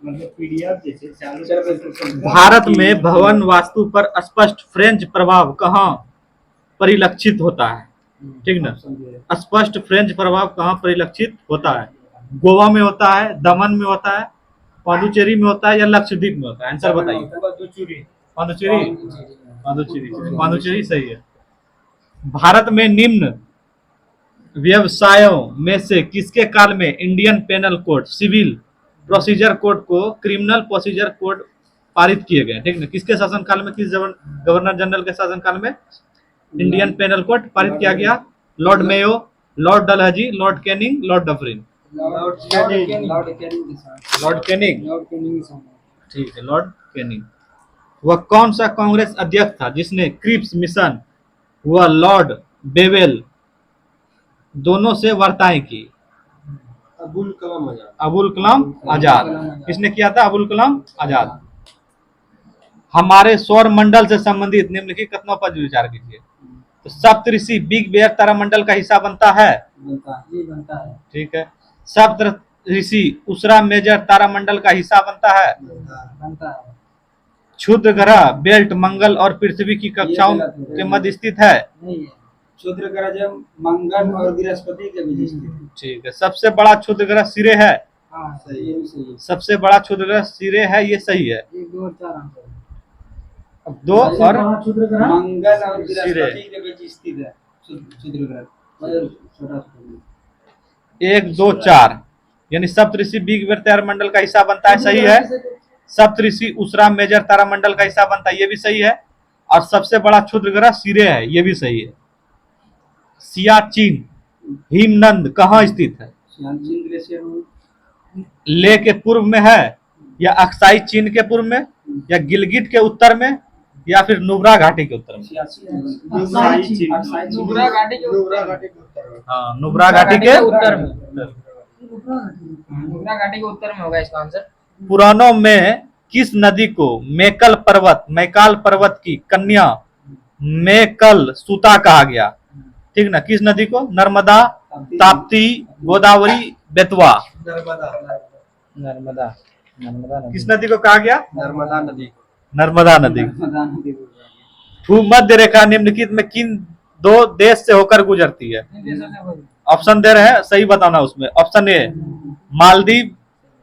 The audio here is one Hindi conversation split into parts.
मतलब पीडीएफ जैसे चालू। भारत में भवन वास्तु पर स्पष्ट फ्रेंच प्रभाव कहाँ परिलक्षित होता है? ठीक ना, स्पष्ट फ्रेंच प्रभाव कहाँ परिलक्षित होता है? गोवा में होता है, दमन में होता है, पांडुचेरी में होता है या लक्षद्वीप में होता है? आंसर बताइए। पांडुचेरी सही है। भारत में निम्न व्यवसायों में से किसके काल में Indian penal code, civil procedure code को क्रिमिनल प्रोसीजर कोड पारित किए गए? ठीक ना, किसके शासनकाल में, किस गवर्नर जनरल के शासनकाल में इंडियन पेनल कोड पारित किया गया? Lord Mayo, Lord Dalhousie, Lord Canning, Lord Dufferin? Lord Canning. ठीक है, लॉर्ड कैनिंग। वह कौन सा कांग्रेस अध्यक्ष था जिसने क्रिप्स मिशन व लॉर्ड बेवेल दोनों से वार्ताएं की? अबुल कलाम आजाद। अबुल कलाम आजाद। किसने किया था? अबुल कलाम आजाद। हमारे सौर मंडल से संबंधित निम्नलिखित कथनों पर विचार कीजिए। तो सप्तऋषि बिग बेयर तारामंडल का हिस्सा बनता है? बनता है। ठीक है। सप्तऋषि उषरा मेजर तारामंडल का हिस्सा बनता है? बनता है। क्षुद्र ग्रह बेल्ट मंगल और पृथ्वी की कक्षाओं के मध्य स्थित है? नहीं है। क्षुद्र ग्रह जब मंगल और बृहस्पति के बीच स्थित है। ठीक है। सबसे बड़ा क्षुद्र ग्रह सिरे है? हाँ, सही है। सबसे बड़ा क्षुद्र ग्रह सिरे है, ये सही है। 1, 2 और 4 आंसर। अब 2 और मंगल और बृहस्पति के बीच स्थित है क्षुद्र ग्रह। छोटा 1, 2, 4 यानी सप्तऋषि बिग बेयर तारामंडल का हिस्सा बनता है, सही है। सप्तऋषि उषरा मेजर तारामंडल का हिस्सा बनता है, ये भी सही है। और सबसे बड़ा क्षुद्र ग्रह सिरे है, ये भी सही है। सियाचिन हिमनद कहाँ स्थित है? सियाचिन ग्लेशियर लेह के पूर्व में है, या अक्साई चीन के पूर्व में, या गिलगिट के उत्तर में, या फिर नुब्रा घाटी के उत्तर में? नुब्रा घाटी के उत्तर। हाँ, नुब्रा घाटी के उत्तर में। नुब्रा घाटी के उत्तर में होगा इसका आंसर। पुराणों में किस नदी को मैकाल पर्वत की कन्या मैकल सुता कहा गया? ठीक ना, किस नदी को? नर्मदा, ताप्ती, गोदावरी, बेतवा? नर्मदा। किस नदी को कहा गया? नर्मदा नदी। नर्मदा नदी। भूमध्य रेखा निम्नलिखित में किन 2 देश से होकर गुजरती है? ऑप्शन दे रहे हैं, सही बताना उसमें। Option A Maldives,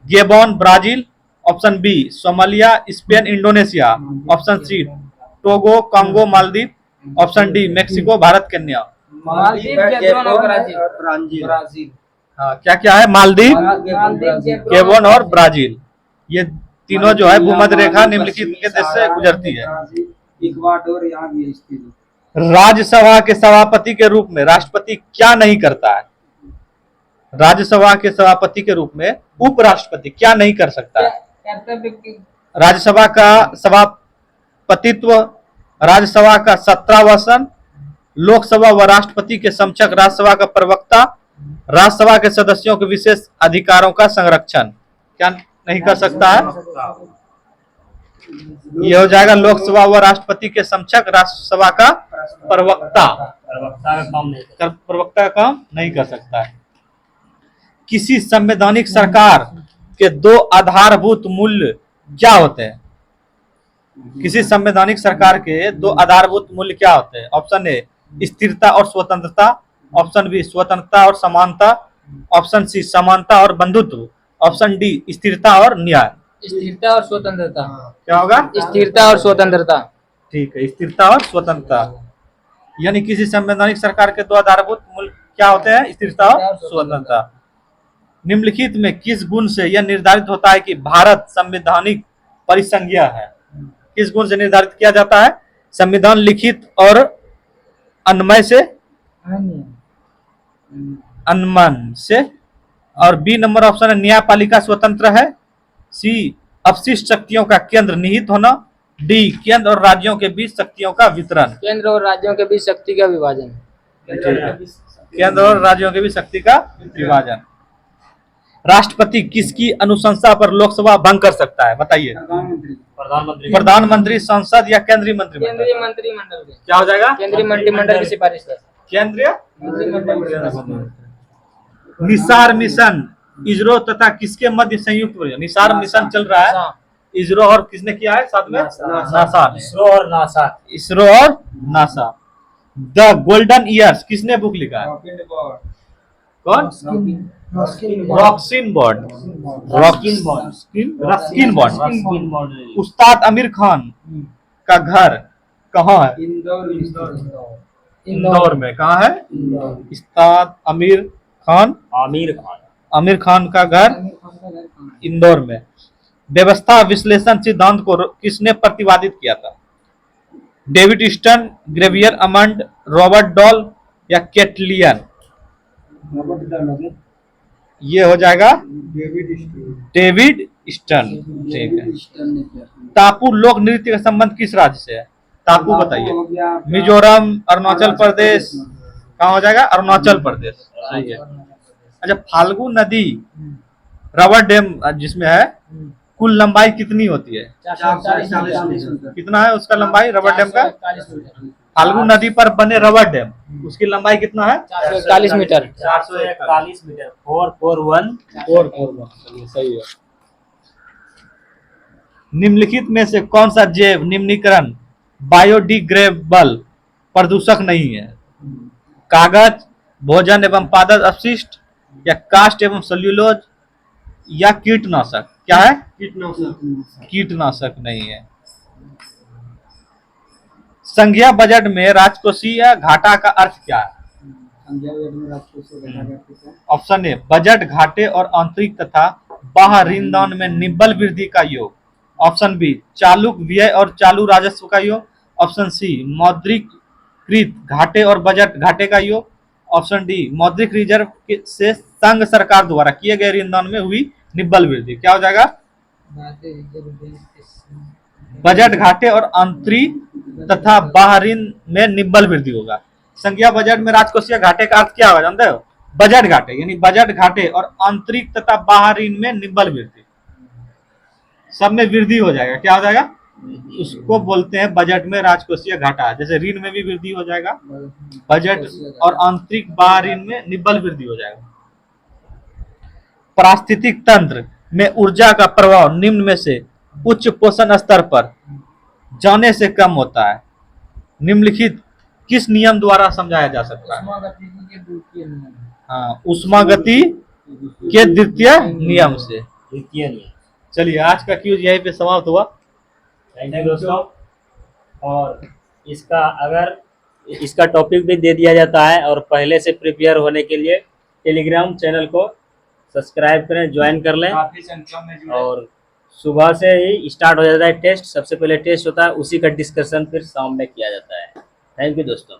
Gabon, Brazil. Option B Somalia, Spain, Indonesia. Option C Togo, Congo, Maldives. Option D Mexico, Bharat, Kenya? Maldives, Gabon और ब्राजील। हाँ, क्या क्या है? मालदीव, गेबोन और ब्राजील। ये तीनों जो है भूमध्य रेखा निम्नलिखित के देश से गुजरती है। इक्वाडोर यहाँ भी स्थित है। राज्यसभा के सभापति के रूप में राष्ट्रपति क्या नहीं करता है? राज्यसभा के सभापति के रूप में उपराष्ट्रपति क्या नहीं कर सकता है? राज्यसभा का सभापतित्व, राज्यसभा का सत्तावासन, लोकसभा व राष्ट्रपति के समकक्ष राज्यसभा का प्रवक्ता, राज्यसभा के सदस्यों के विशेष अधिकारों का संरक्षण क्या नहीं कर सकता है? यह हो जाएगा लोकसभा व राष्ट्रपति के समकक्ष राज्यसभा का प्रवक्ता। प्रवक्ता का काम नहीं कर सकता है। किसी संवैधानिक सरकार के 2 आधारभूत मूल्य क्या होते हैं? किसी संवैधानिक सरकार के 2 आधारभूत मूल्य क्या होते हैं? ऑप्शन ए स्थिरता और स्वतंत्रता। ऑप्शन बी स्वतंत्रता और समानता। ऑप्शन सी समानता और बंधुत्व। ऑप्शन डी स्थिरता और न्याय। स्थिरता और स्वतंत्रता। क्या होगा? स्थिरता और स्वतंत्रता। ठीक है, स्थिरता और स्वतंत्रता। यानी किसी संवैधानिक सरकार के 2 आधारभूत मूल्य क्या होते हैं? स्थिरता और स्वतंत्रता। निम्नलिखित में किस गुण से यह निर्धारित होता है कि भारत संवैधानिक परिसंज्ञा है? किस गुण से निर्धारित किया जाता है? संविधान लिखित और अन्वय से, अनमन से। और बी नंबर ऑप्शन है न्यायपालिका स्वतंत्र है। सी अपशिष्ट शक्तियों का केंद्र निहित होना। डी केंद्र और राज्यों के बीच शक्तियों का वितरण। केंद्र और राज्यों के बीच शक्ति का विभाजन। केंद्र और राज्यों के बीच शक्ति का विभाजन। राष्ट्रपति किसकी अनुशंसा पर लोकसभा भंग कर सकता है? बताइए। प्रधानमंत्री, संसद या केंद्रीय मंत्रिमंडल? केंद्रीय मंत्रिमंडल। क्या हो जाएगा? केंद्रीय मंत्रिमंडल की सिफारिश पर। केंद्रीय निसार मिशन इसरो तथा किसके मध्य संयुक्त प्रयोग निसार मिशन चल रहा है। इसरो और किसने किया है साथ में? नासा ने। इसरो और नासा। इसरो और नासा। द गोल्डन ईयर्स किसने बुक लिखा है? कौन? रॉक्सिन बॉन्ड। Ruskin bond. उस्ताद आमिर खान का घर कहाँ है? इंदौर में। कहाँ है? उस्ताद आमिर खान का घर इंदौर में। व्यवस्था विश्लेषण सिद्धांत को किसने प्रतिपादित किया था? David stun, ग्रेवियर almond, Robert doll या केटलियन? ये हो जाएगा डेविड स्टन। ठीक है। टापू लोक नृत्य का संबंध किस राज्य से है? टापू बताइए। मिजोरम, अरुणाचल प्रदेश। कहाँ हो जाएगा? अरुणाचल प्रदेश। सही है। अच्छा, फाल्गु नदी रबर डैम जिसमें है, कुल लंबाई कितनी होती है? 440 कितना है उसका लंबाई रबर डैम का? फाल्गु नदी पर बने रबर डैम, उसकी लंबाई कितना है? 441 मीटर। 441 मीटर। 441। सही है। निम्नलिखित में से कौन सा जैव निम्नीकरण बायोडिग्रेडेबल प्रदूषक नहीं है? कागज, भोजन एवं पादप अपशिष्ट या कास्ट एवं सेल्यूलोज या कीटनाशक? क्या है? कीटनाशक नहीं है। संघीय बजट में राजकोषीय घाटा का अर्थ क्या है? ऑप्शन ए बजट घाटे और आंतरिक तथा बाह्य ऋणदान में निव्वल वृद्धि का योग। ऑप्शन बी चालू व्यय और चालू राजस्व का योग। ऑप्शन सी मौद्रिकृत घाटे और बजट घाटे का योग। ऑप्शन डी मौद्रिक रिजर्व से संघ सरकार द्वारा किए गए ऋणदान में हुई निव्वल वृद्धि। क्या हो जाएगा? बजट घाटे और आंतरिक तथा बाह्य ऋण में निव्वल वृद्धि होगा। संघीय बजट में राजकोषीय घाटे का अर्थ क्या होगा जानते हो? बजट घाटे, यानी बजट घाटे और आंतरिक तथा बाह्य ऋण में निव्वल वृद्धि, सब में वृद्धि हो जाएगा। क्या हो जाएगा? उसको बोलते हैं बजट में राजकोषीय घाटा। जैसे ऋण में भी वृद्धि हो जाएगा, बजट और आंतरिक बाह्य ऋण में निव्वल वृद्धि हो जाएगा। पारिस्थितिक तंत्र में ऊर्जा का प्रभाव निम्न में से उच्च पोषण स्तर पर जाने से कम होता है। निम्नलिखित किस नियम द्वारा समझाया जा सकता है? हाँ, उष्मागति के द्वितीय नियम से। द्वितीय नियम। चलिए, आज का क्यूज यहीं पे समाप्त हुआ। थैंक यू दोस्तों। और इसका टॉपिक भी दे दिया जाता है, और पहले से प्रिपेयर होने के लिए टेलीग्राम चैनल को सब्सक्राइब करें, ज्वाइन कर लें। और सुबह से ही स्टार्ट हो जाता है टेस्ट। सबसे पहले टेस्ट होता है, उसी का डिस्कशन फिर शाम में किया जाता है। थैंक यू दोस्तों।